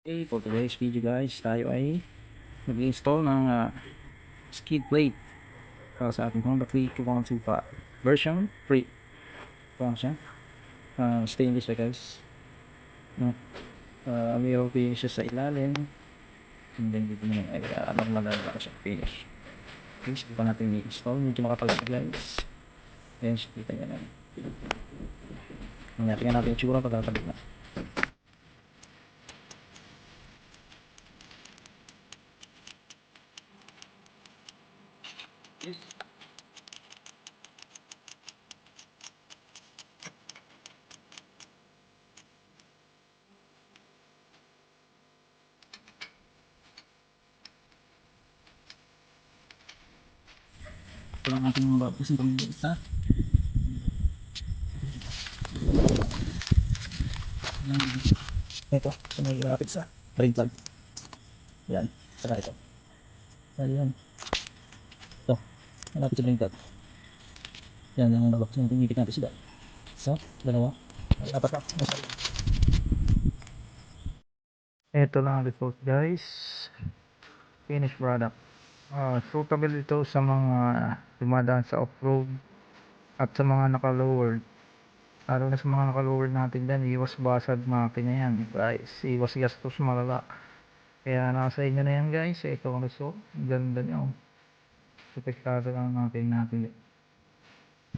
Okay, for today's video guys, tayo ay mag-install ng skid plate para sa ating Honda Click 125 version 3. Ito lang siya. Stainless siya guys. No? Mayroon finish siya sa ilalim. And then dito na ay normal na lang siya finish. Okay, so pa natin i-install. Medyo makapal siya guys. Ayan siya, kita nyo na. Tingnan natin yung tsura pagkakabit na. Yes. Ito lang ating mga babas ng pamilita. Ito, ito may lapit sa drain plug. Yan, saka ito. Yan. Ito, malapit sa drain plug. Yan ang nabak na tinigit natin sila. So, dalawa. Apat na. Ito lang ang result guys. Finished product. Suitable ito sa mga dumadaan sa off-road at sa mga naka-lowered. Lalo na sa mga naka-lowered natin dyan, iwas basag makina yan guys. Iwas gastos malala. Kaya nasa inyo na yan guys. Ito ang result. Ganda nyo. Supektado lang natin